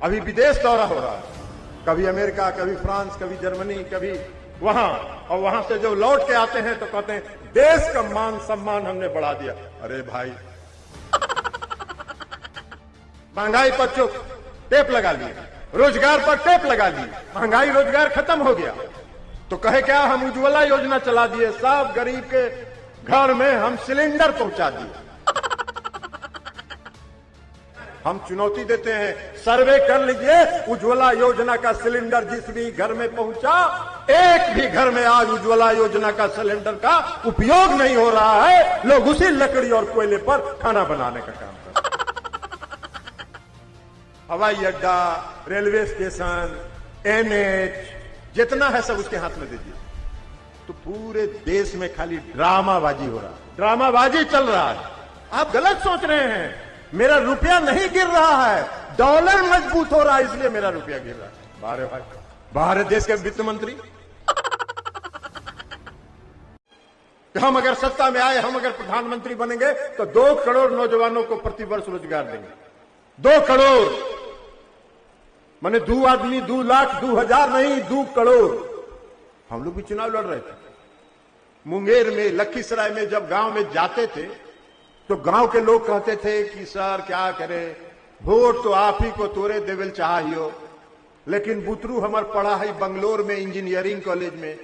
अभी विदेश दौरा हो रहा है, कभी अमेरिका, कभी फ्रांस, कभी जर्मनी, कभी वहां, और वहां से जो लौट के आते हैं तो कहते हैं देश का मान सम्मान हमने बढ़ा दिया। अरे भाई, महंगाई पर चुप टेप लगा लिए, रोजगार पर टेप लगा लिए, महंगाई रोजगार खत्म हो गया तो कहे क्या हम उज्ज्वला योजना चला दिए, सब गरीब के घर में हम सिलेंडर पहुंचा दिए। हम चुनौती देते हैं, सर्वे कर लीजिए, उज्ज्वला योजना का सिलेंडर जिस भी घर में पहुंचा, एक भी घर में आज उज्ज्वला योजना का सिलेंडर का उपयोग नहीं हो रहा है। लोग उसी लकड़ी और कोयले पर खाना बनाने का काम करते हैं। हवाई अड्डा, रेलवे स्टेशन, एनएच, जितना है सब उसके हाथ में दे दिए। तो पूरे देश में खाली ड्रामाबाजी हो रहा है, ड्रामाबाजी चल रहा है। आप गलत सोच रहे हैं, मेरा रुपया नहीं गिर रहा है, डॉलर मजबूत हो रहा है, इसलिए मेरा रुपया गिर रहा है। बाहर भाई, बाहर देश के वित्त मंत्री, हम अगर सत्ता में आए, हम अगर प्रधानमंत्री बनेंगे तो 2 करोड़ नौजवानों को प्रतिवर्ष रोजगार देंगे। 2 करोड़ माने 2 आदमी, 2 लाख, 2 हजार नहीं, 2 करोड़। हम लोग भी चुनाव लड़ रहे थे मुंगेर में, लखीसराय में। जब गांव में जाते थे तो गांव के लोग कहते थे कि सर क्या करें, वोट तो आप ही को तोरे देवल चाहिए, लेकिन बुतरू हमार पढ़ा है बंगलोर में इंजीनियरिंग कॉलेज में,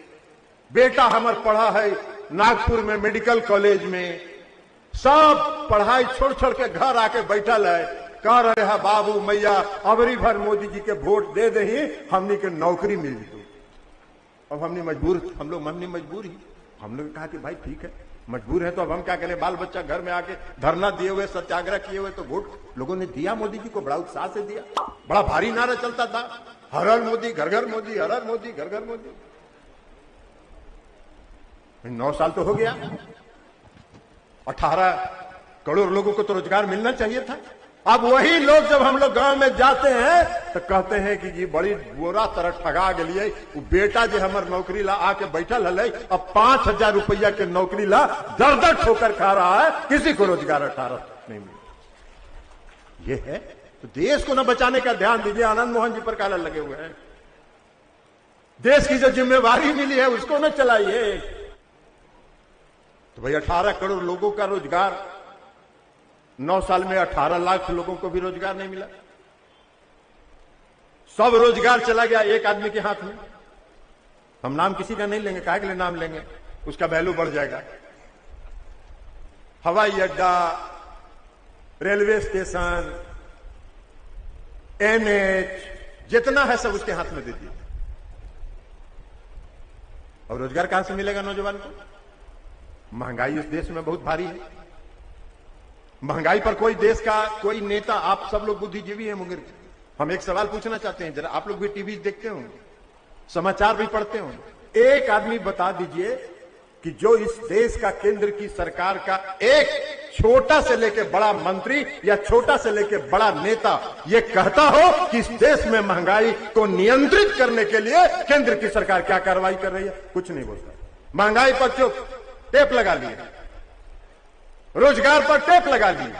बेटा हमार पढ़ा है नागपुर में मेडिकल कॉलेज में, सब पढ़ाई छोड़ छोड़ के घर आके बैठल है, कह रहे हैं बाबू मैया अबरी भर मोदी जी के वोट दे दे ही हमनी के नौकरी मिल जी। अब हमने मजबूर ही, हम लोग कहा कि भाई ठीक है, मजबूर है तो अब हम क्या करें, बाल बच्चा घर में आके धरना दिए हुए, सत्याग्रह किए हुए, तो वोट लोगों ने दिया मोदी जी को, बड़ा उत्साह से दिया, बड़ा भारी नारा चलता था, हर हर मोदी घर घर मोदी, हर हर मोदी घर घर मोदी। 9 साल तो हो गया, 18 करोड़ लोगों को तो रोजगार मिलना चाहिए था। अब वही लोग जब हम लोग गांव में जाते हैं तो कहते हैं कि जी बड़ी बुरा तरह ठगा गलिए, वो बेटा जो हमार नौकरी ला आके बैठल है, अब 5,000 रुपया के नौकरी ला दर दर ठोकर खा रहा है, किसी को रोजगार 18 नहीं मिला। ये है तो देश को न बचाने का ध्यान दीजिए। आनंद मोहन जी पर काला लगे हुए हैं, देश की जो जिम्मेवारी मिली है उसको न चलाइए। तो भाई 18 करोड़ लोगों का रोजगार, 9 साल में 18 लाख लोगों को भी रोजगार नहीं मिला। सब रोजगार चला गया एक आदमी के हाथ में। हम नाम किसी का नहीं लेंगे, काहे के लिए नाम लेंगे, उसका वैल्यू बढ़ जाएगा। हवाई अड्डा, रेलवे स्टेशन, एनएच, जितना है सब उसके हाथ में दे दिए। और रोजगार कहां से मिलेगा नौजवान को? महंगाई इस देश में बहुत भारी है। महंगाई पर कोई देश का कोई नेता, आप सब लोग बुद्धिजीवी हैं मुंगेर के, हम एक सवाल पूछना चाहते हैं, जरा आप लोग भी टीवी देखते हो, समाचार भी पढ़ते हो, एक आदमी बता दीजिए कि जो इस देश का केंद्र की सरकार का एक छोटा से लेके बड़ा मंत्री या छोटा से लेके बड़ा नेता ये कहता हो कि इस देश में महंगाई को नियंत्रित करने के लिए केंद्र की सरकार क्या कार्रवाई कर रही है? कुछ नहीं बोलता। महंगाई पर चुप टेप लगा लिए, रोजगार पर टेप लगा दी,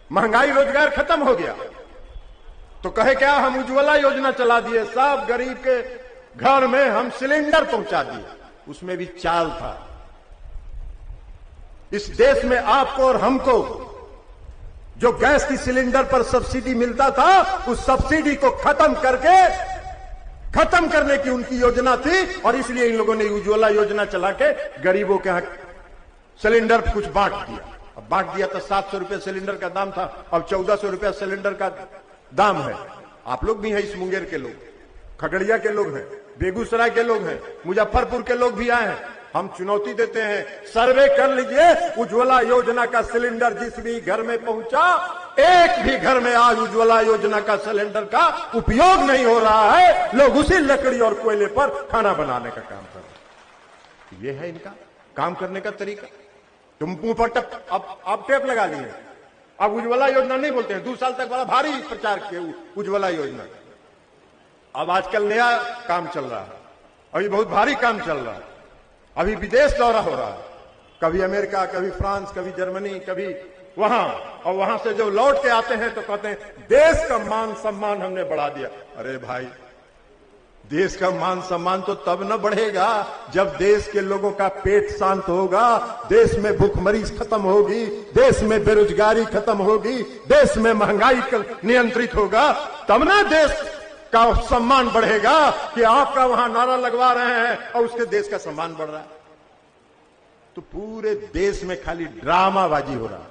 महंगाई रोजगार खत्म हो गया तो कहे क्या हम उज्ज्वला योजना चला दिए, सब गरीब के घर में हम सिलेंडर पहुंचा दिए। उसमें भी चाल था, इस देश में आपको और हमको जो गैस की सिलेंडर पर सब्सिडी मिलता था, उस सब्सिडी को खत्म करने की उनकी योजना थी, और इसलिए इन लोगों ने उज्ज्वला योजना चला के गरीबों के यहां सिलेंडर कुछ बांट दिया। अब बांट दिया तो 700 रुपये सिलेंडर का दाम था, अब 1400 रुपया सिलेंडर का दाम है। आप लोग भी हैं, इस मुंगेर के लोग, खगड़िया के लोग हैं, बेगूसराय के लोग हैं, मुजफ्फरपुर के लोग भी आए हैं। हम चुनौती देते हैं, सर्वे कर लीजिए, उज्ज्वला योजना का सिलेंडर जिस भी घर में पहुंचा, एक भी घर में आज उज्ज्वला योजना का सिलेंडर का उपयोग नहीं हो रहा है। लोग उसी लकड़ी और कोयले पर खाना बनाने का काम कर रहे हैं। यह है इनका काम करने का तरीका। तुम मुंह पर अब टेप लगा लिए, अब उज्ज्वला योजना नहीं बोलते हैं। 2 साल तक बड़ा भारी प्रचार किया उज्ज्वला योजना। अब आजकल नया काम चल रहा है, अभी बहुत भारी काम चल रहा है, अभी विदेश दौरा हो रहा है, कभी अमेरिका, कभी फ्रांस, कभी जर्मनी, कभी वहां, और वहां से जो लौट के आते हैं तो कहते हैं देश का मान सम्मान हमने बढ़ा दिया। अरे भाई, देश का मान सम्मान तो तब न बढ़ेगा जब देश के लोगों का पेट शांत होगा, देश में भूखमरी खत्म होगी, देश में बेरोजगारी खत्म होगी, देश में महंगाई नियंत्रित होगा, तब ना देश का सम्मान बढ़ेगा कि आपका वहां नारा लगवा रहे हैं और उसके देश का सम्मान बढ़ रहा है। तो पूरे देश में खाली ड्रामाबाजी हो रहा है,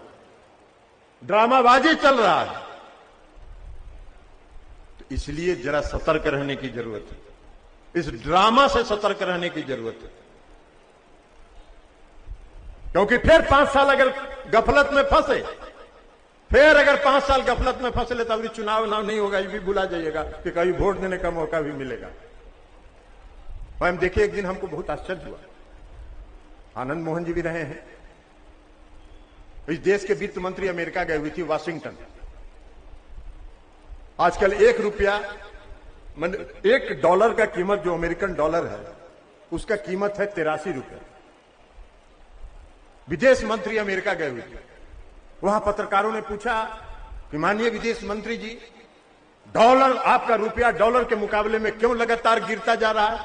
ड्रामाबाजी चल रहा है। तो इसलिए जरा सतर्क रहने की जरूरत है, इस ड्रामा से सतर्क रहने की जरूरत है, क्योंकि फिर 5 साल अगर गफलत में फंसे, फिर अगर 5 साल गफलत में फंसे तो अभी चुनाव नहीं होगा, ये भी भुला जाइएगा कि कभी वोट देने का मौका भी मिलेगा। और हम देखिए, एक दिन हमको बहुत आश्चर्य हुआ, आनंद मोहन जी भी रहे हैं, इस देश के वित्त मंत्री अमेरिका गए हुई थी, वाशिंगटन। आजकल $1 का कीमत जो अमेरिकन डॉलर है उसका कीमत है 83 रुपए। विदेश मंत्री अमेरिका गए हुए थे, वहां पत्रकारों ने पूछा कि माननीय विदेश मंत्री जी, डॉलर, आपका रुपया डॉलर के मुकाबले में क्यों लगातार गिरता जा रहा है?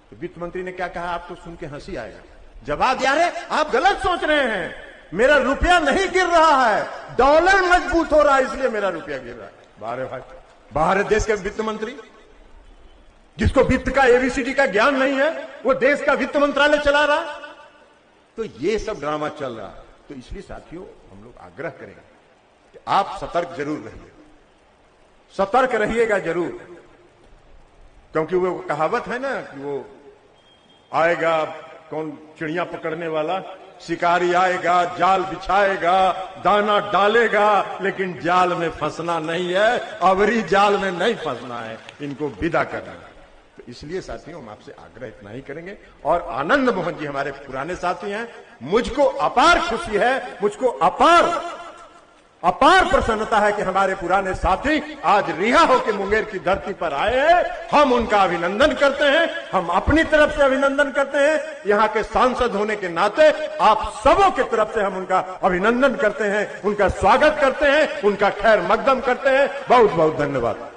तो वित्त मंत्री ने क्या कहा, आपको सुन के हंसी आएगा। जवाब दिया, रे आप गलत सोच रहे हैं, मेरा रुपया नहीं गिर रहा है, डॉलर मजबूत हो रहा है, इसलिए मेरा रुपया गिर रहा है। बाहर भाई, बाहर देश के वित्त मंत्री जिसको वित्त का एबीसीडी का ज्ञान नहीं है, वो देश का वित्त मंत्रालय चला रहा। तो ये सब ड्रामा चल रहा है। तो इसलिए साथियों, हम लोग आग्रह करेंगे कि आप सतर्क जरूर रहिए, सतर्क रहिएगा जरूर, क्योंकि वो कहावत है ना कि वो आएगा कौन, चिड़िया पकड़ने वाला, शिकारी आएगा, जाल बिछाएगा, दाना डालेगा, लेकिन जाल में फंसना नहीं है, अवरी जाल में नहीं फंसना है, इनको विदा करना है। तो इसलिए साथियों, हम आपसे आग्रह इतना ही करेंगे। और आनंद मोहन जी हमारे पुराने साथी हैं, मुझको अपार खुशी है, मुझको अपार प्रसन्नता है कि हमारे पुराने साथी आज रिहा होकर मुंगेर की धरती पर आए हैं। हम उनका अभिनंदन करते हैं, हम अपनी तरफ से अभिनंदन करते हैं, यहां के सांसद होने के नाते आप सबों की तरफ से हम उनका अभिनंदन करते हैं, उनका स्वागत करते हैं, उनका खैर मकदम करते हैं। बहुत बहुत धन्यवाद।